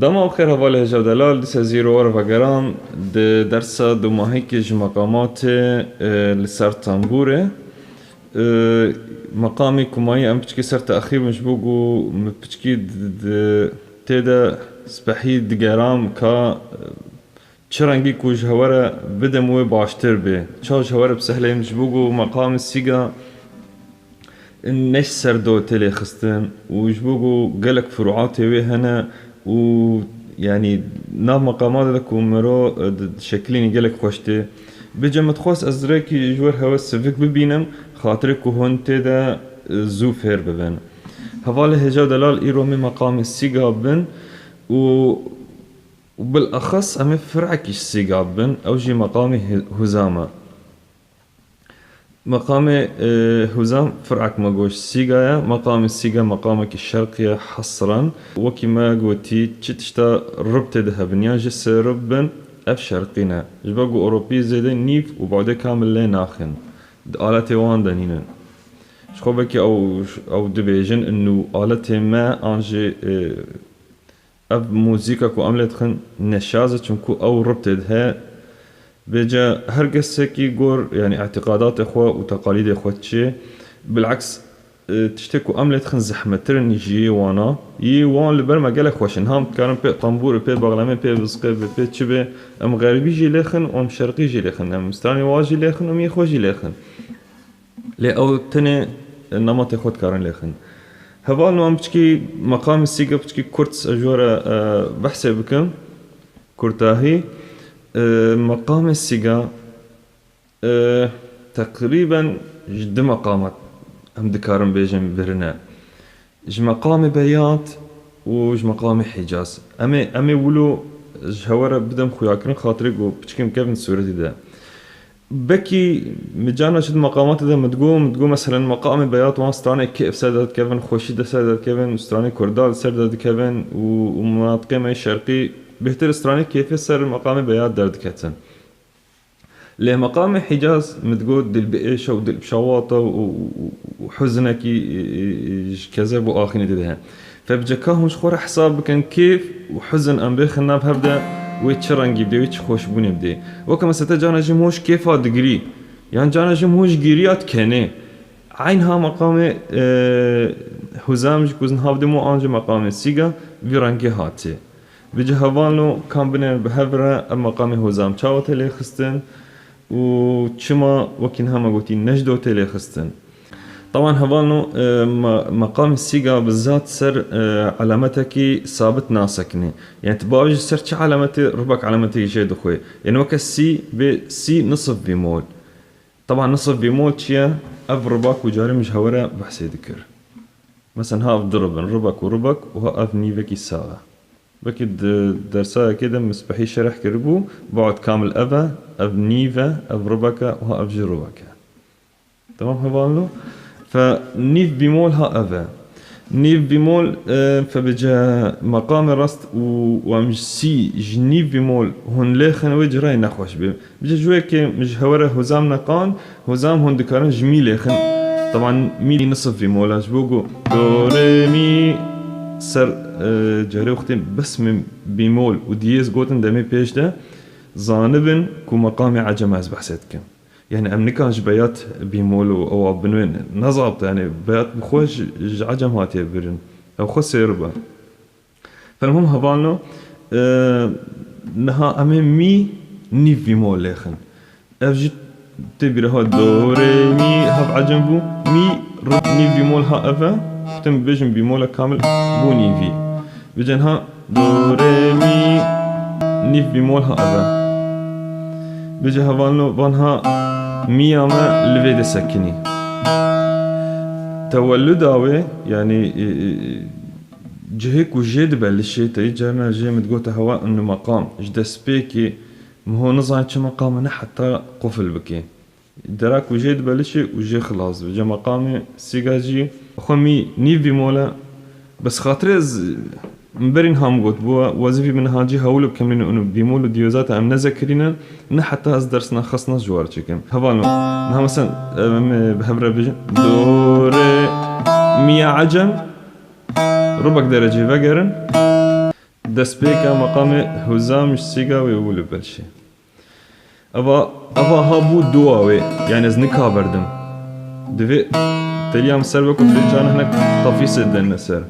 دما بخير هواله جودلال ديسا زيرو ورا فقران درسا دو ماهيكي مقامات لسر تنبوري مقامي كماي ام بچكي سر تأخير مش بوغو بچكي تيدا سبحي دقرام كا چرنگي كو جهورة بدم وي باشتر بي چا جهورة بسهلة مش بوغو مقام السيقا نش سر دو تلي خستن وجبوغو قلق فروعاتي وي هنا و يعني ناف مقامات داك ومرو شكليني قلق خوشتي بجا متخوص ازريكي جوار هوا سفك ببينم خاطرك وهون تيدا زو فير ببن هفالي هجاو دلال ايرو من مقام السيقا بن وبالاخص امي فرعكيش السيقا بن او جي مقامي هزامة مقام هزام فرعك ما قوش سيقايا مقام السيقا مقامك الشرقية حصرا وكما قوتي تشتا ربط دهبنيا جس ربن اف شرقنا جباقو اوروبي زيدا نيف وبعده كامل لي ناخن آلاتي وان دانينن شخوبكي او دبيجن انو آلاتي ما انجي اف موزيكا كو عملت خن نشازة چونكو او ربط ده بيجا هرقسكي قور يعني اعتقادات اخوة وتقاليد اخوة تشي بالعكس تشتكو املت خن زحمة ترن يجي وانا وان لبرما قال خوشن هام كارن بي طنبور بي بغلامي بي بزقي بي تشبه ام غربي جي ليخن وام شرقي جي ليخن ام مستاني واجي ليخن وام يخو جي ليخن لي او تني نمط اخوة كارن ليخن هبالو ام بشكي مقام السيقا بشكي كورتس اجورة بحسي بكم كورتاهي مقام السيقا تقريبا جد مقامات هم دكارن بيجن برنا ج مقام بيات وج مقام حجاز امي ولو جهورة بدم خوياكرن خاطري قو بچكم كيفن سورتي ده بكي مجانا شد مقامات ده متقوم مثلا مقام بيات وان ستراني كيف سادات كيفن خوشي ده سادات كيفن ستراني كردال سادات كيفن ومناطقي ماي شرقي بهتر ستراني كيف سر مقام بيات درد كتن ليه مقام حجاز متقود دل بئيشة ودل بشواطة وحزنكي كذب وآخرين تدهن فبجكاهم شخور حساب كان كيف وحزن ام بيخنا بهبدا ويتشرنجي بدي ويتش خوش بوني بدي وكما ستجانا جمهوش كيفا دقري يعني جانا جمهوش قريات كني عينها مقام هزام جكوزن هابدي مو انجي مقام السيقا فيرانجي هاتي بيجي هفانلو كان بنين بهبرة مقام هزام چاو تلي خستن وچما وكين هما قوتي نجدو تلي خستن طبعا هفانلو مقام السيقا بالذات سر علامتكي ثابت ناسكني يعني تباوج سر چه علامتي ربك علامتي جيد خوي يعني وكا السي بسي نصف بمول طبعا نصف بمول چيا اف ربك وجاري مجهورة بحسي ذكر مثلا هاف ضربن ربك وربك وهاف نيفكي ساغة بكي درسها كده مسبحي شرح كربو بعد كامل أفا أف نيفا أف ربكا وها أف جي ربكا تمام هبالو فنيف بيمول ها أفا نيف بيمول فبجا مقام الرست ومش سي جنيف بيمول هون ليخن وجراي نخوش بي بجا جوي كي مش هورا هزام نقان هزام هون دكارن جميل ليخن طبعا مي نصف بيمول اجبوغو دو ري مي سر جاري وقتين بس من بيمول وديز قوتن دمي بيش ده زانبن كو مقامي عجم از بحثتكم يعني امنيكاش بيات بيمول او بنوين نظابط يعني بيات بخوش عجم هاتي برن او خس يربا فالمهم هبالنو نها امي مي نيف بيمول ليخن افجي تبير ها دو ري مي هف عجم بو مي نيف بيمول ها افا تم بيجن بيمولا كامل بوني في بيجنها دو ري مي نيف بيمولها أبا بيجي هفانلو بانها مياما لفي دي سكني تولداوي يعني جهيك وجيد بلشي تيجرنا جي متقوتا هوا انه مقام جدا سبيكي مهو نظام چه مقام حتى قفل بكي دراك وجيد بلشي وجي خلاص بيجي مقامي سيجاجي خمي نيف بيمولا بس خاطرز مبرين هام قلت بوا وظيفي من هاجي هولو بكملين انه بيمولو ديوزات ام نذكرين ان حتى از درسنا خصنا جوار چكم هفانو نها مثلا بهبره بيجن دو ري مي عجم ربك درجه وگرن دسبيكا مقام هزام سيغا ويقولوا برشي أبا هابو دواوي يعني زنكها بردم دفي تليام سر بكو تلجان هناك قفيس الدن سر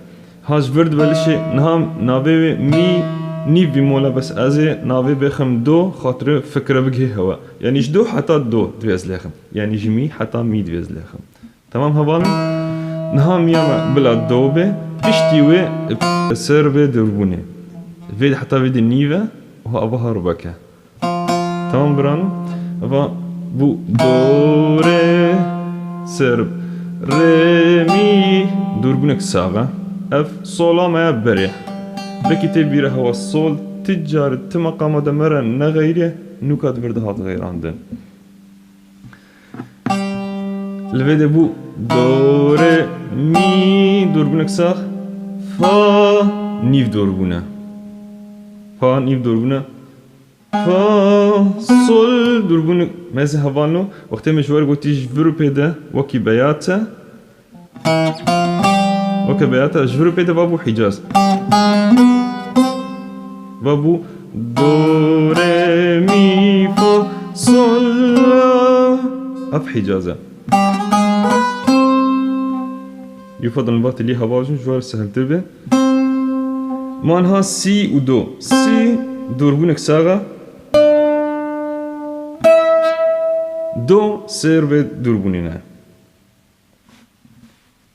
هاش برد بلشي نهام نابي مي نيف بمولا بس ازي نابي بخم دو خاطر فكرة بجي هوا يعني دو حتى دو دويز لخم يعني جمي حتى مي دويز لخم تمام هبالي نهام ياما بلا دوبه تشتيوي سر بدربوني فيد حتى فيد النيفة وها أبوها ربكة تمام برانو أبا بو دو ري سر ري مي دربونك ساغة اف صولا ما بريح بكي بيره هو الصول تجار تمقام دمرا نغيره نوكات بردهات غير عندن الفيديو بو دو ري مي دربونك ساغ فا نيف دربونه فا نيف دربونه فا صول دربونك مازي هفانو وقت مشوار قوتي جبرو بيدا وكي بياتا وكي بياتا جبرو بيدا بابو حجاز بابو دو ري مي فا صول اف حجازة يفضل الباط اللي هواجن جوار سهل تبه مانها سي و دو سي دربونك ساغا دو سير به دربونينا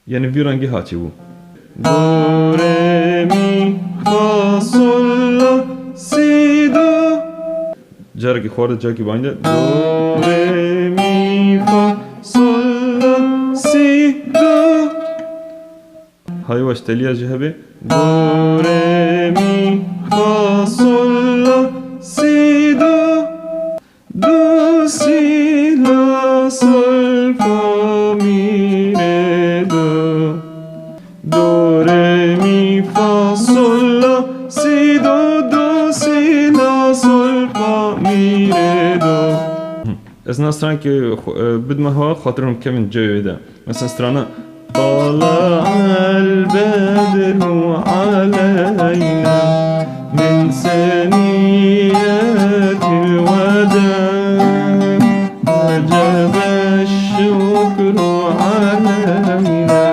يعني بيرانجي هاتي بو دو ري مي فا صول لا سي دو جاركي خوارد جاركي باينده دو ري مي فا صول لا سي دو هاي واش تليا جهبه دو ري مي فا صول لا سي دو دو سي لا صول فا مي ري دو دو ري مي فا صول لا سي دو دو سي لا صول فا مي ري دو اسنا ستران كي بدما هوا خاطرهم كم جاي ده مثلا سترانا طلع البدر علينا من ثنيات الوداع وجب الشكر علينا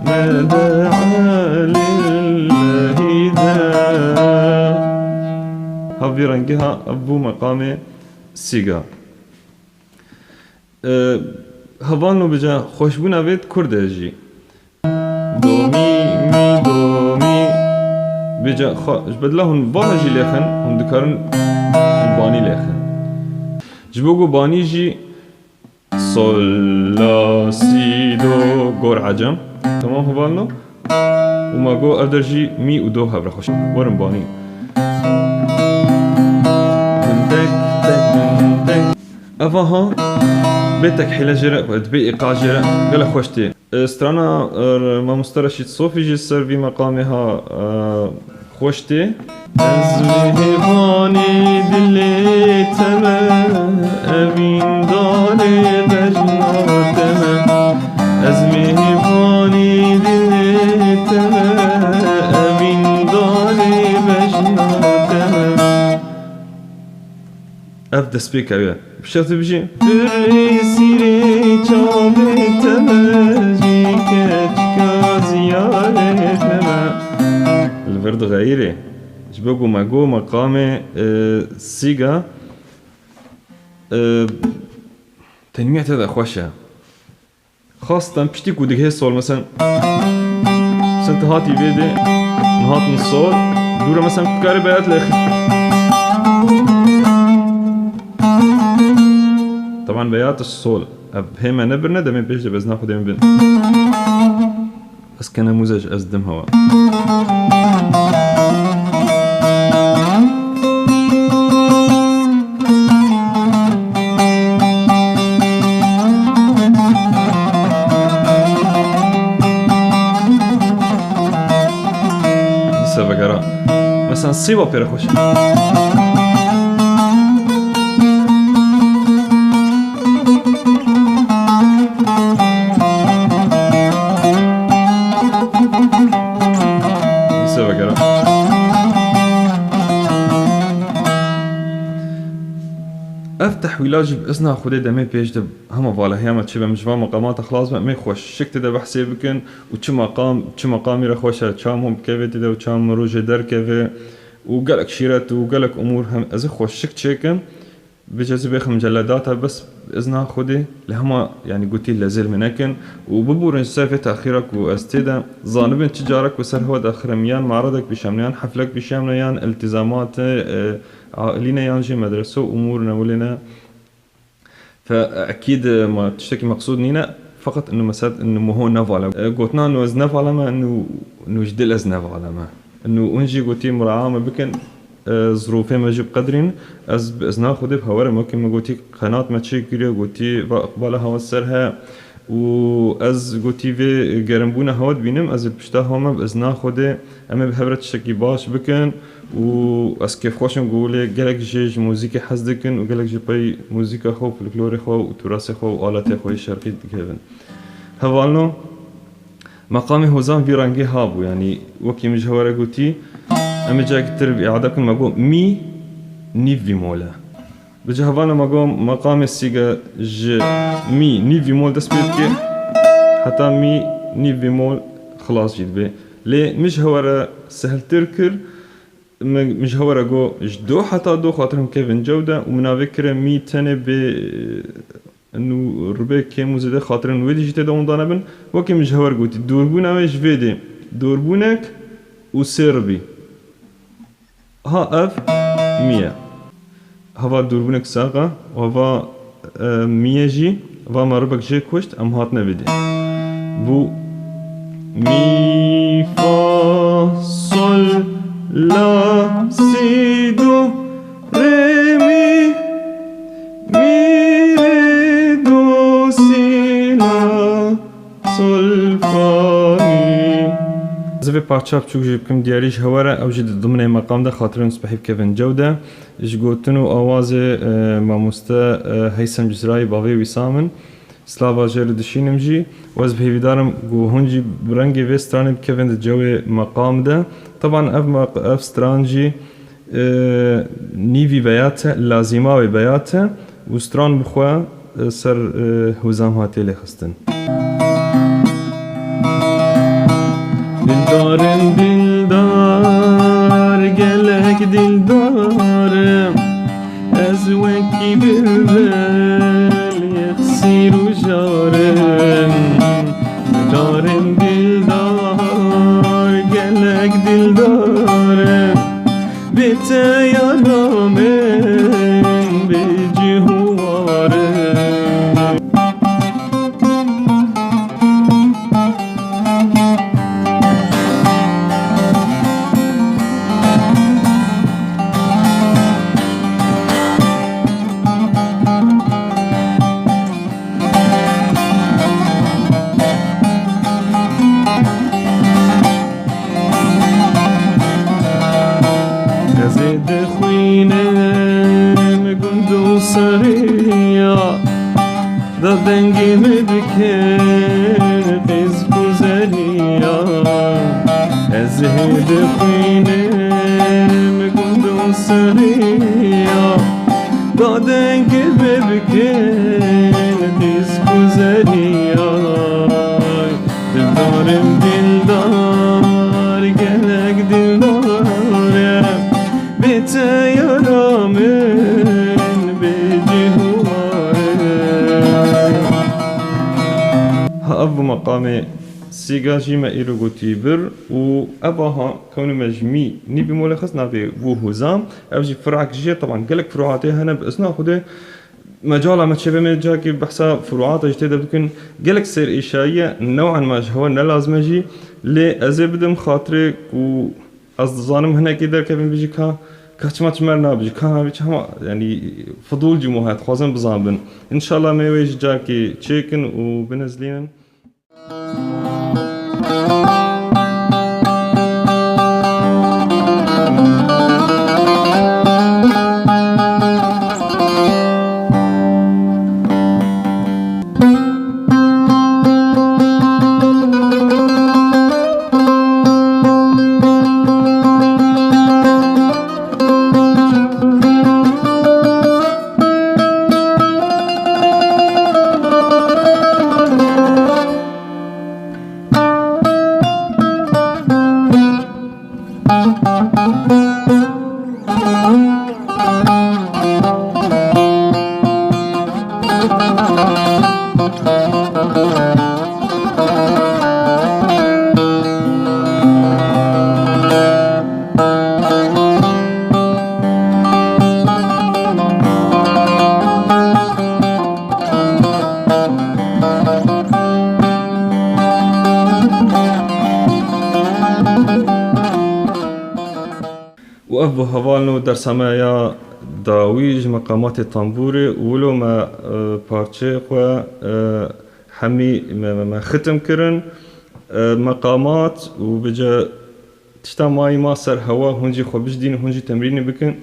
ما دعا لله داع هافي رنجها أبو مقام سيغا هبانو بجا خوشبونا بيت كرده جي دو مي دو مي بجا جبدلا هن باها جي لخن هن دكارن باني لخن جبوغو باني جي صول لا سي دو غور عجم تمام هبالنو وما جو افدر جي مي و دو هبرا خوش ورن باني افاها بيتك حيلة جرا تبي إيقاع جرا قال خوشتي استرانا ما مسترشيد صوفي جي سر في مقامها خوشتي أزمه باني دلي تما أمين داني بجنا تما أزمه باني دلي تما أمين داني بجنا تما أبدأ سبيك أبيا بشرط بيجي بريسيري چابي تمجي كتشكا زيارة تما الفرد غيري جبقو مقو مقام سيغا تنمية هذا خوشة خاصة بشتي كو دقه الصول مثلا سنت هاتي بيدي نهات من الصول دورة مثلا بكاري بيات لأخي طبعا بيات الصول هما نبرنا دمين بيجي بس ناخد دمين بين بس كنموذج أزدم هوا لسه بقرا مثلا صيبة بيرخوش افتح ولاجي باسنا خودي دمي بيش دب هما فالا هي ما تشبه مش فاهم مقامات خلاص ما يخوش شكت ده بحسي بكن وش مقام يرخوش تشامهم كيف تدا وتشام روج در كيف وقالك شيرات وقالك امور هم از خوش شكت شيكن بجاز بيخ مجلداتها بس بإذنها خودي لهما يعني قلتي لازل منكن وببورن سافة تأخيرك واستيدا ظانبن تجارك وسر هو داخرميان معرضك بشامنيان حفلك بشامنيان التزامات عائلينا يانجي مدرسة وأمورنا ولنا فأكيد ما تشتكي مقصود نينا فقط إنه مسات إنه مو هو نفعله قلتنا إنه أزنف على ما إنه جدل أزنف على ما إنه أنجي قلتي مراعاة ما بكن ظروفي ما جب قدرين از بإذنها خودي بهوارة ممكن ما قلتي قناة ما تشكري قلتي بقبالها وسرها وأز قلتي في جرمبونا هود بينم از بشتاها ما بإذنها خودي أما بهبرة تشكي باش بكن وأز كيف خوشم قولي قالك جيج موسيقى حزدكن وقالك جي باي موسيقى خو فلكلوري خو وتراثي خو وآلاتي خو الشرقي كيفن هوالنو مقامي هوزان في رنجي هابو يعني وكي مجهورة قلتي أما جاي كتير بإعادة ما قوم مي نيفي مولا بجهوانا ما قوم مقام السيجا ج مي نيفي مول دس بيتكي حتى مي نيفي مول خلاص جيت بي ليه مش هورا سهل تركر مش هورا جو جدو حتى دو خاطرهم كيفن جودة ومنا فكرة مي تاني ب انه ربي كيمو زده خاطرن ويدي جيت دوم دانبن وكي مش هور قوتي دوربونا مش فيدي دوربونك وسيربي ها اف 100 هوا دوربونك ساقا وهوا 100 جي و مربك جي كوشت ام هات نبدي بو مي فا صل لا سي دو ري مي مي ري دو سي لا صل فا مي زبي بارچاب چوك جيبكم دياريش هوارا او جد ضمن مقام ده خاطرين سبحيب كيفن جودة اش قوتنو اوازي ماموستا هيثم جزراي باوي وسامن سلاوا جير دشينم جي واز بهيفي دارم قو هونجي برنجي في ستراني بكيفن ده جوي مقام ده طبعا اف سترانجي نيفي بياته لازماوي بياته وستران بخوا سر هوزام هاتي لي خستن دلدارم دلدار gelek dildarım Ez vekki bilbel yeksir ujarım Dildarım dildar gelek dildarım Bite yaramın beci huvarım Da dengimi diker kız güzeliya Ezhedi khinem gundum sarıya Da dengimi diker kız güzeliya Dildarım dildar gelek dildar Bite yaramın beci أبو مقامي سيجاجي ما إيرو تيبر وأباها كون مجمي نبي ملخص نبي وهزام أبجي فرعك جي طبعا قالك فروعاتي هنا بأسنا خده مجال ما تشبه من جاكي بحساب فروعات جديدة بكون قالك سير إشاية نوعا ما هو لازم أجي لأزبدم خاطرك و أصدقائهم هنا كده كيف بيجي كا كاتش ما تمرنا بيجي كا بيجي هم يعني فضول جمهات خوازن بزامبن إن شاء الله ما يوجد جاكي تشيكن وبنزلين بو هوالنو در سمايا داويج مقامات طنبوري ولو ما بارچه خو همي ما ختم كرن مقامات وبجا تشتا ماي ما سر هوا هونجي خو بجدين هونجي تمرين بكن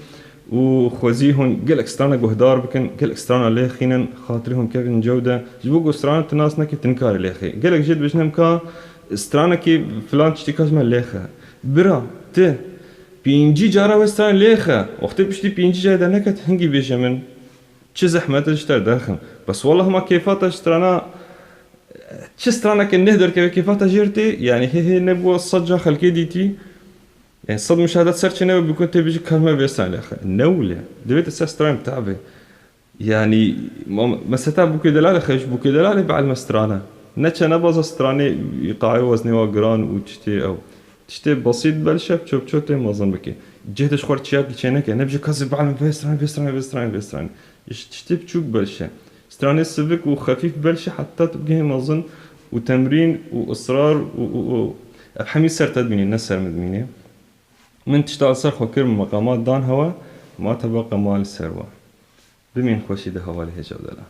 وخوزي هون قل اكسترانا جهدار بكن قل اكسترانا ليخينن خاطرهم كيفن جودة جبوك استرانا تناس نكي تنكار ليخي قلك جد بجنم كا استرانا كي فلان تشتي كازما ليخه برا ته بينجي جارا وستران ليخه وقت بشتي بينجي جاي نكت هنجي بيش من چه زحمت اشتر داخل بس والله ما كيفات اشترانا چه استرانا كن نهدر كيفات جيرتي يعني هي نبوة الصجة خلقي ديتي يعني صد مشاهدات سيرش نبوة بيكون تبيجي كلمة بيستان ليخه نولة دبيت السيستران بتاعبي يعني ما ستاب بوكي دلالة خيش بوكي دلالة بعد مسترانا نتشا نبض استراني يقاعي وزني وقران وتشتي او تشتي بسيط بلشة بشوب تي مازن بكي جهدش خورت شياك لشينك يعني بجي كازي بعلم بيستراني تشتي بشوك بلشة استراني سبك وخفيف بلشة حتى تبقى مازن وتمرين واصرار بحمي سر تدميني الناس سر مدميني من تشتغل سر خوكر من مقامات دان هوا ما تبقى مال السروة بمين خوشي ده هوا لهي جودة له